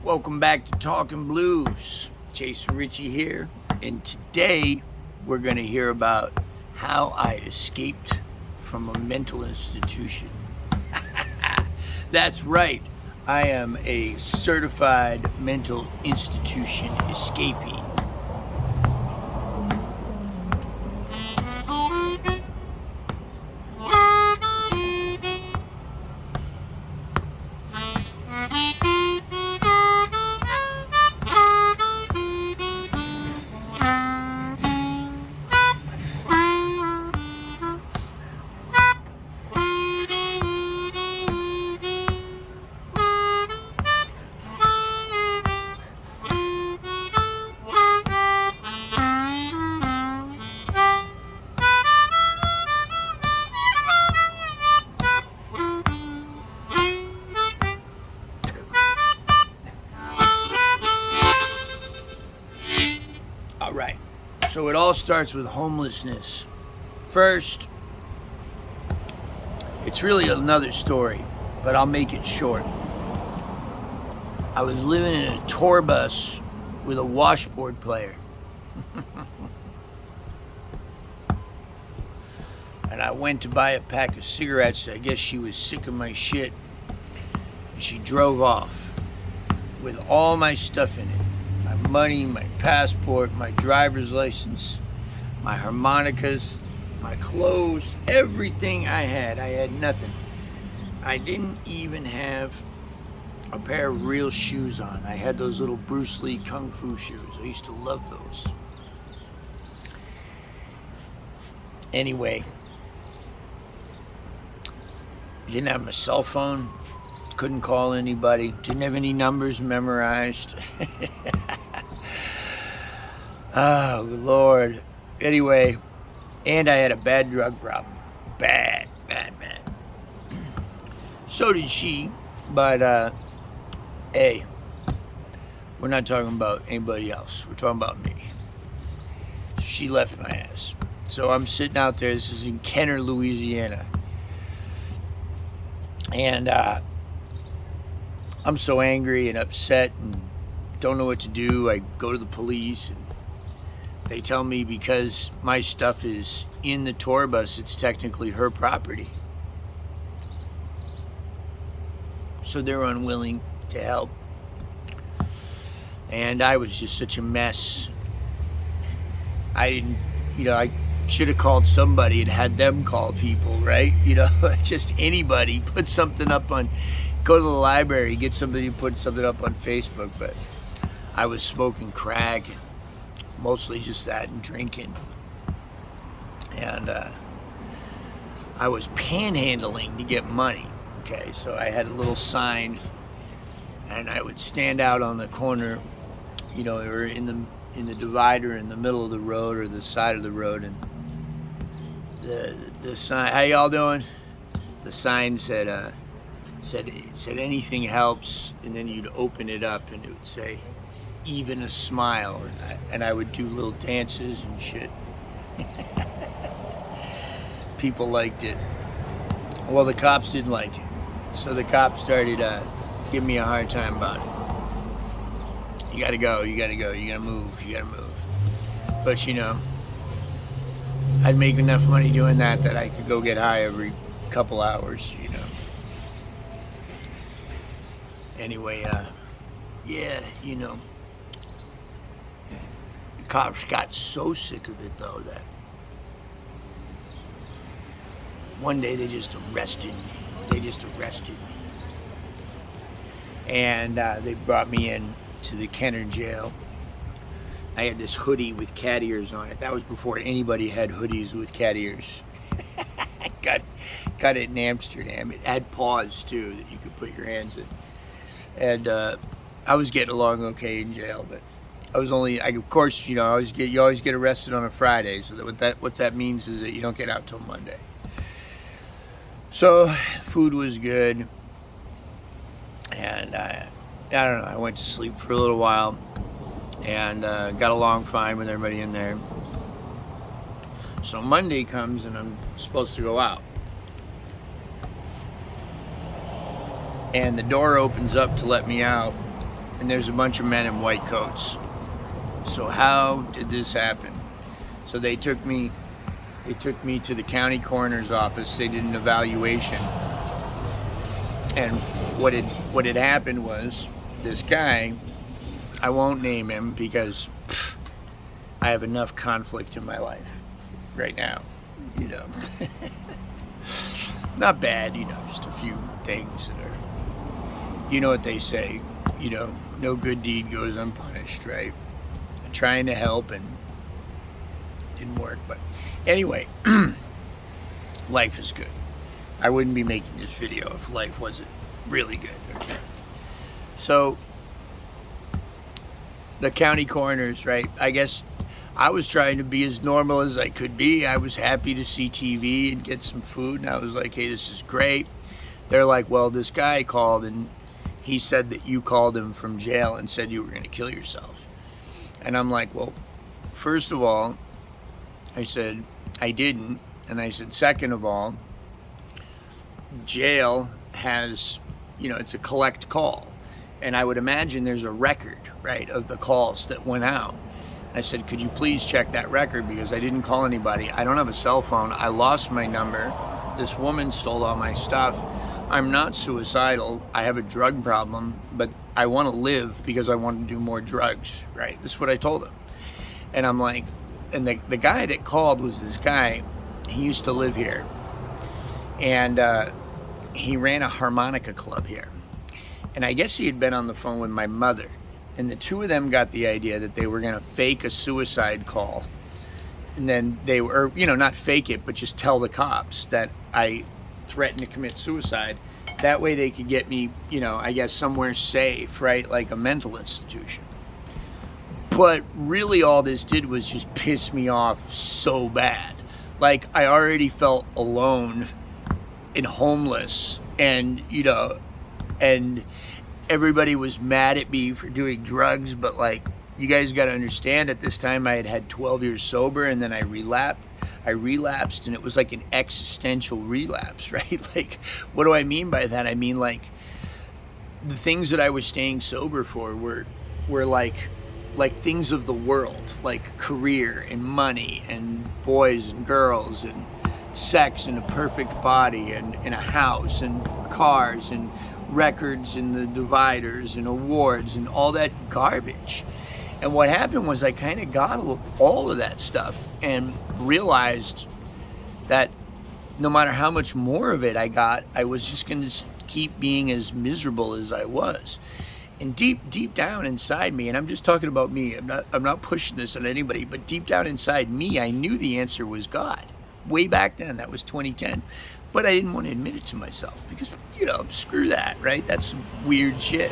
Welcome back to Talking Blues. Jason Ricci here, and today we're going to hear about how I escaped from a mental institution. That's right, I am a certified mental institution escapee. All right, so it all starts with homelessness. First, it's really another story, but I'll make it short. I was living in a tour bus with a washboard player. And I went to buy a pack of cigarettes. I guess she was sick of my shit. And she drove off with all my stuff in it. My money, my passport, my driver's license, my harmonicas, my clothes, everything I had. I had nothing. I didn't even have a pair of real shoes on. I had those little Bruce Lee Kung Fu shoes. I used to love those. Anyway, I didn't have my cell phone. Couldn't call anybody. Didn't have any numbers memorized. Oh, Lord. Anyway, and I had a bad drug problem. Bad. So did she, but, hey, we're not talking about anybody else. We're talking about me. She left my ass. So I'm sitting out there. This is in Kenner, Louisiana. And, I'm so angry and upset and don't know what to do. I go to the police and they tell me because my stuff is in the tour bus, it's technically her property. So they're unwilling to help. And I was just such a mess. I should have called somebody and had them call people, right? Just anybody. Put something up on, go to the library, get somebody to put something up on Facebook. But I was smoking crack and mostly just that and drinking. And I was panhandling to get money. Okay, so I had a little sign and I would stand out on the corner, or in the divider in the middle of the road or the side of the road, and the sign, how y'all doing? The sign said anything helps, and then you'd open it up and it would say even a smile, and I would do little dances and shit. People liked it. Well, the cops didn't like it, so the cops started giving me a hard time about it. You gotta go, you gotta move. But I'd make enough money doing that I could go get high every couple hours, Anyway, the cops got so sick of it, though, that one day they just arrested me. And they brought me in to the Kenner jail. I had this hoodie with cat ears on it. That was before anybody had hoodies with cat ears. Got it in Amsterdam. It had paws, too, that you could put your hands in. And I was getting along okay in jail, but you always get arrested on a Friday. So what that means is that you don't get out till Monday. So food was good, and I don't know. I went to sleep for a little while, and got along fine with everybody in there. So Monday comes, and I'm supposed to go out. And the door opens up to let me out, and there's a bunch of men in white coats. So how did this happen? So they took me to the county coroner's office. They did an evaluation, and what had happened was this guy, I won't name him because I have enough conflict in my life right now, you know. Not bad, you know, just a few things that are, you know what they say, you know, no good deed goes unpunished, right? I'm trying to help and didn't work, but anyway, life is good. I wouldn't be making this video if life wasn't really good, okay? So, the county coroners, right? I guess I was trying to be as normal as I could be. I was happy to see TV and get some food, and I was like, hey, this is great. They're like, well, this guy called, and he said that you called him from jail and said you were going to kill yourself. And I'm like, well, first of all, I said, I didn't. And I said, second of all, jail has, you know, it's a collect call. And I would imagine there's a record, right, of the calls that went out. I said, could you please check that record, because I didn't call anybody. I don't have a cell phone. I lost my number. This woman stole all my stuff. I'm not suicidal. I have a drug problem, but I want to live because I want to do more drugs, right? This is what I told him. And I'm like, and the guy that called was this guy. He used to live here. And he ran a harmonica club here. And I guess he had been on the phone with my mother. And the two of them got the idea that they were going to fake a suicide call. And then they were, you know, not fake it, but just tell the cops that I threatened to commit suicide. That way they could get me, you know, I guess somewhere safe, right? Like a mental institution. But really all this did was just piss me off so bad. Like, I already felt alone and homeless, and, you know, and everybody was mad at me for doing drugs, but like, you guys got to understand, at this time I had 12 years sober, and then I relapsed, and it was like an existential relapse, right? Like, what do I mean by that? I mean, like, the things that I was staying sober for were like things of the world, like career and money and boys and girls and sex and a perfect body and a house and cars and records and the dividers and awards and all that garbage. And what happened was I kind of got all of that stuff and realized that no matter how much more of it I got, I was just going to keep being as miserable as I was. And deep down inside me, and I'm just talking about me, I'm not pushing this on anybody, but deep down inside me, I knew the answer was God. Way back then, that was 2010. But I didn't want to admit it to myself because, you know, screw that, right? That's some weird shit.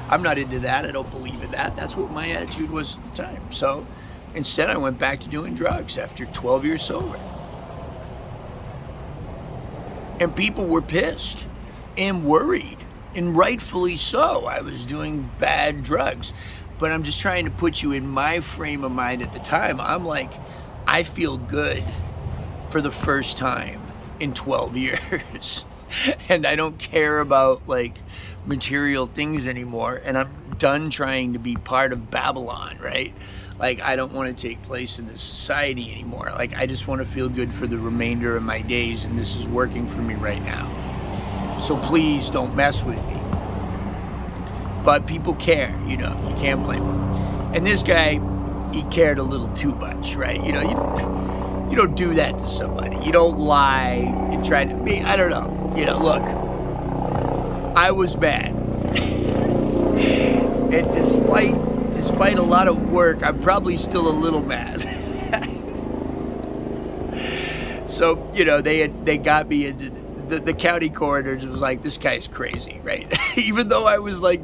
I'm not into that. I don't believe in that. That's what my attitude was at the time. So instead, I went back to doing drugs after 12 years sober. And people were pissed and worried, and rightfully so. I was doing bad drugs. But I'm just trying to put you in my frame of mind at the time. I'm like, I feel good for the first time in 12 years. And I don't care about like material things anymore. And I'm done trying to be part of Babylon, right? Like, I don't want to take place in this society anymore. Like, I just want to feel good for the remainder of my days, and this is working for me right now. So please don't mess with me. But people care, you know, you can't blame them. And this guy, he cared a little too much, right? You know, you don't do that to somebody. You don't lie and try to be, I don't know. You know, look, I was bad. And despite a lot of work, I'm probably still a little mad. So, you know, they got me into the county coroners. Was like, this guy's crazy, right? Even though I was like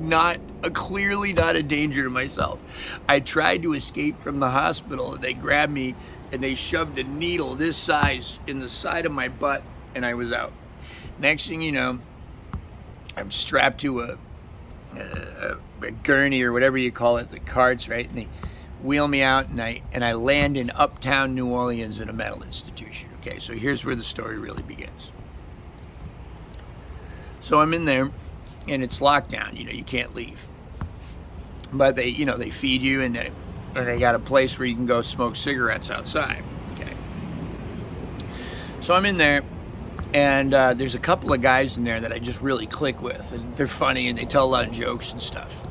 clearly not a danger to myself. I tried to escape from the hospital, and they grabbed me and they shoved a needle this size in the side of my butt, and I was out. Next thing you know, I'm strapped to a gurney or whatever you call it, the carts, right? And they wheel me out, and I land in uptown New Orleans in a mental institution. Okay, so here's where the story really begins. So I'm in there, and it's locked down. You know, you can't leave. but they, you know, they feed you, and they got a place where you can go smoke cigarettes outside. Okay. So I'm in there, and there's a couple of guys in there that I just really click with, and they're funny, and they tell a lot of jokes and stuff.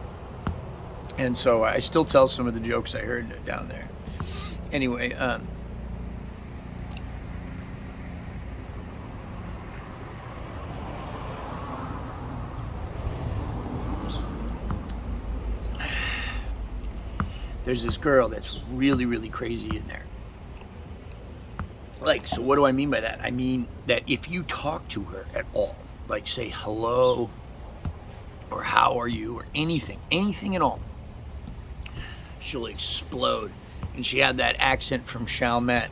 And so I still tell some of the jokes I heard down there. Anyway, there's this girl that's really, really crazy in there. Like, so what do I mean by that? I mean that if you talk to her at all, like say hello, or how are you, or anything at all, she'll explode. And she had that accent from Chalmette.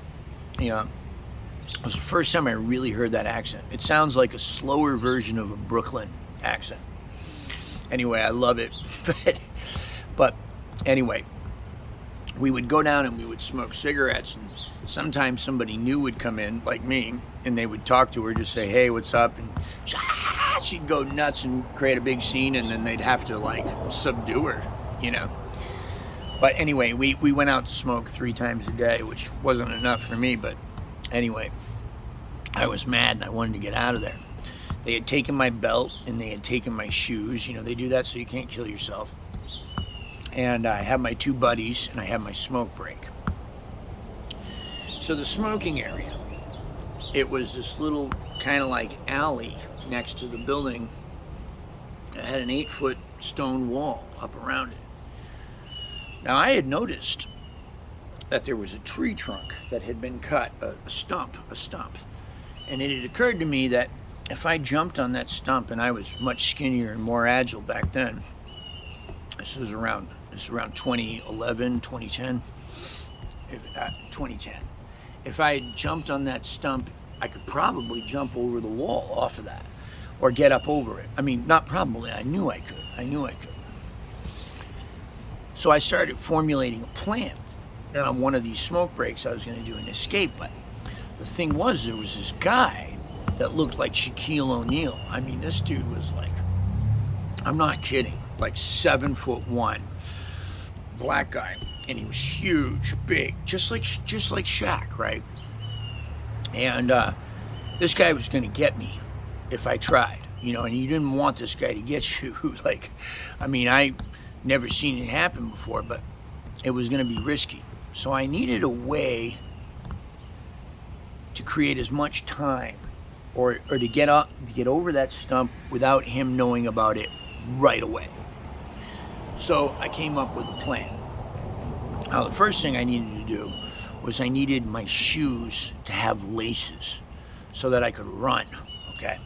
You know, it was the first time I really heard that accent. It sounds like a slower version of a Brooklyn accent. Anyway, I love it. But anyway, we would go down and we would smoke cigarettes, and sometimes somebody new would come in, like me, and they would talk to her, just say, hey, what's up? And she'd go nuts and create a big scene, and then they'd have to like subdue her, you know. But anyway, we went out to smoke 3 times a day, which wasn't enough for me, but anyway, I was mad and I wanted to get out of there. They had taken my belt and they had taken my shoes. You know, they do that so you can't kill yourself. And I had my 2 buddies and I had my smoke break. So the smoking area, it was this little kind of like alley next to the building. It had an 8-foot stone wall up around it. Now I had noticed that there was a tree trunk that had been cut, a stump. And it had occurred to me that if I jumped on that stump, and I was much skinnier and more agile back then, this was around 2011, 2010, 2010. If I had jumped on that stump, I could probably jump over the wall off of that, or get up over it. I mean, not probably, I knew I could. So I started formulating a plan. And on one of these smoke breaks, I was going to do an escape. But the thing was, there was this guy that looked like Shaquille O'Neal. I mean, this dude was like, I'm not kidding, like 7'1", black guy, and he was huge, big, just like Shaq, right? And this guy was going to get me if I tried, you know. And you didn't want this guy to get you. Like, I mean, I never seen it happen before, but it was going to be risky. So I needed a way to create as much time, or to get over that stump without him knowing about it right away. So I came up with a plan. Now the first thing I needed to do was I needed my shoes to have laces so that I could run, okay?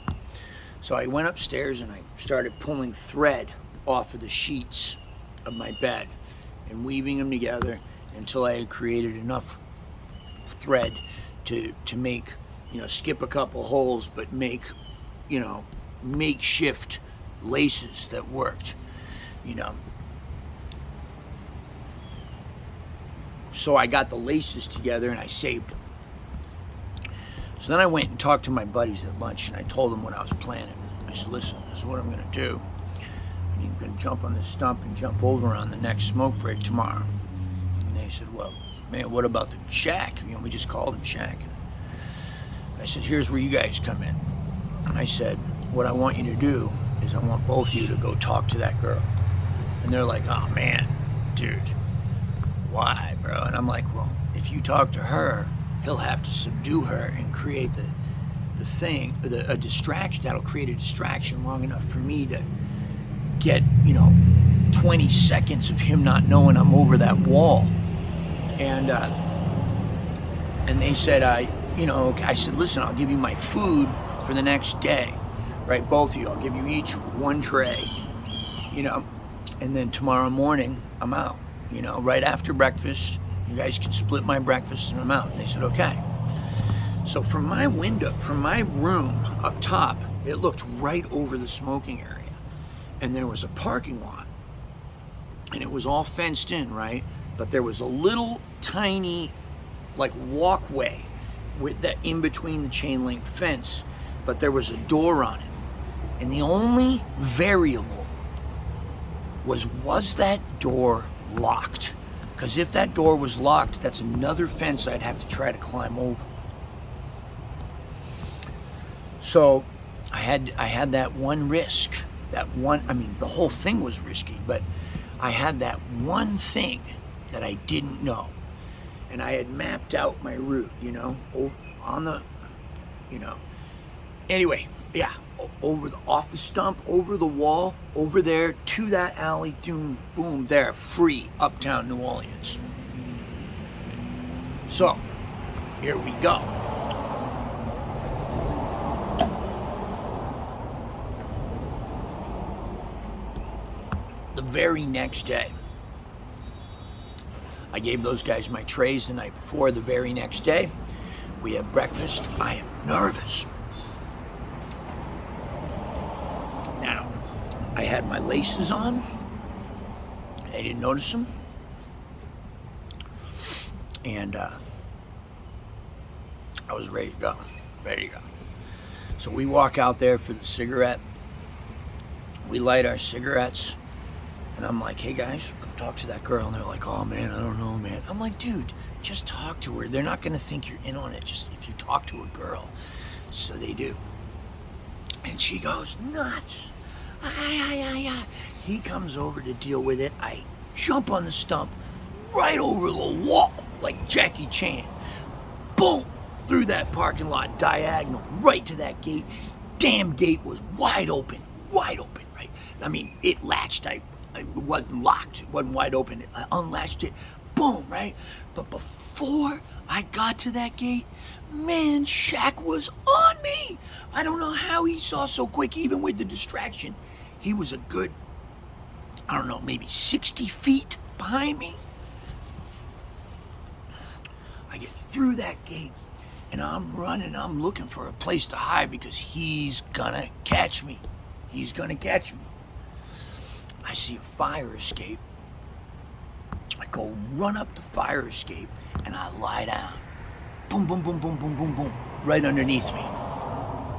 So I went upstairs and I started pulling thread off of the sheets of my bed and weaving them together until I had created enough thread to make, you know, skip a couple holes, but make, you know, makeshift laces that worked, you know. So I got the laces together and I saved them. So then I went and talked to my buddies at lunch, and I told them what I was planning. I said, listen, this is what I'm going to do. And you're going to jump on this stump and jump over on the next smoke break tomorrow. And they said, well, man, what about the shack? You know, we just called him Shack. I said, here's where you guys come in. I said, what I want you to do is I want both of you to go talk to that girl. And they're like, oh man, dude, why, bro? And I'm like, well, if you talk to her, he'll have to subdue her and create a distraction. That'll create a distraction long enough for me to get, you know, 20 seconds of him not knowing I'm over that wall. And they said, I said, listen, I'll give you my food for the next day, right? Both of you, I'll give you each one tray, you know, and then tomorrow morning I'm out, you know, right after breakfast. You guys can split my breakfast and I'm out. And they said, okay. So from my window, from my room up top, it looked right over the smoking area. And there was a parking lot. And it was all fenced in, right? But there was a little tiny, like, walkway with that in between the chain link fence, but there was a door on it. And the only variable was that door locked? Because if that door was locked, that's another fence I'd have to try to climb over. So I had that one risk. That one, I mean, the whole thing was risky, but I had that one thing that I didn't know. And I had mapped out my route, you know, on the, you know. Anyway, yeah, off the stump, over the wall, over there to that alley, boom, there, free, uptown New Orleans. So, here we go. The very next day, I gave those guys my trays the night before. The very next day, we have breakfast. I am nervous. Now, I had my laces on. I didn't notice them. And I was ready to go. So we walk out there for the cigarette. We light our cigarettes. And I'm like, hey guys, go talk to that girl. And they're like, oh man, I don't know, man. I'm like, dude, just talk to her. They're not gonna think you're in on it, just if you talk to a girl. So they do. And she goes nuts. He comes over to deal with it. I jump on the stump, right over the wall, like Jackie Chan. Boom, through that parking lot, diagonal, right to that gate. Damn gate was wide open, right? I mean, it latched, it wasn't locked, it wasn't wide open. I unlatched it, boom, right? But before I got to that gate, man, Shaq was on me. I don't know how he saw so quick, even with the distraction. He was a good, I don't know, maybe 60 feet behind me. I get through that gate and I'm running, I'm looking for a place to hide because he's gonna catch me. I see a fire escape. I go run up the fire escape and I lie down. Boom, boom, boom, boom, boom, boom, boom. Right underneath me.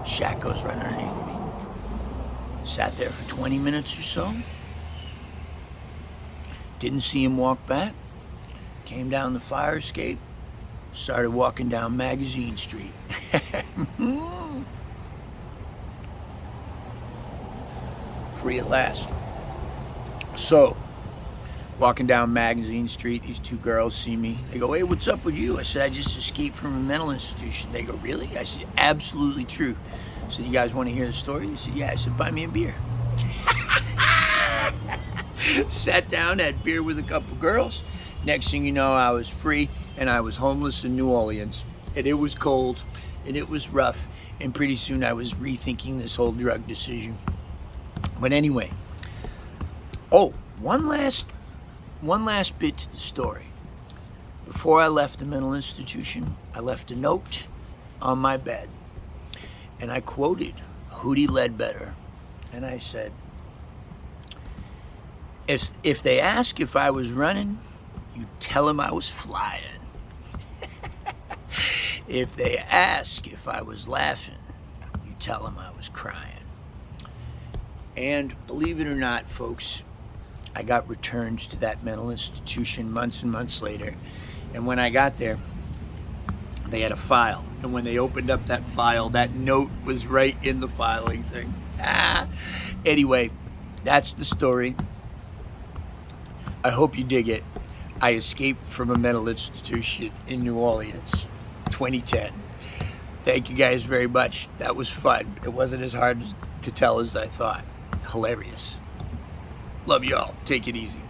Shaq goes right underneath me. Sat there for 20 minutes or so. Didn't see him walk back. Came down the fire escape. Started walking down Magazine Street. Free at last. So, walking down Magazine Street, these two girls see me. They go, hey, what's up with you? I said, I just escaped from a mental institution. They go, really? I said, absolutely true. I said, you guys want to hear the story? He said, yeah. I said, buy me a beer. Sat down, had beer with a couple girls. Next thing you know, I was free and I was homeless in New Orleans. And it was cold and it was rough. And pretty soon I was rethinking this whole drug decision. But anyway, one last bit to the story. Before I left the mental institution, I left a note on my bed. And I quoted Huddie Ledbetter. And I said, if they ask if I was running, you tell them I was flying. If they ask if I was laughing, you tell them I was crying. And believe it or not, folks, I got returned to that mental institution months and months later. And when I got there, they had a file. And when they opened up that file, that note was right in the filing thing. Anyway, that's the story. I hope you dig it. I escaped from a mental institution in New Orleans, 2010. Thank you guys very much. That was fun. It wasn't as hard to tell as I thought. Hilarious. Love y'all. Take it easy.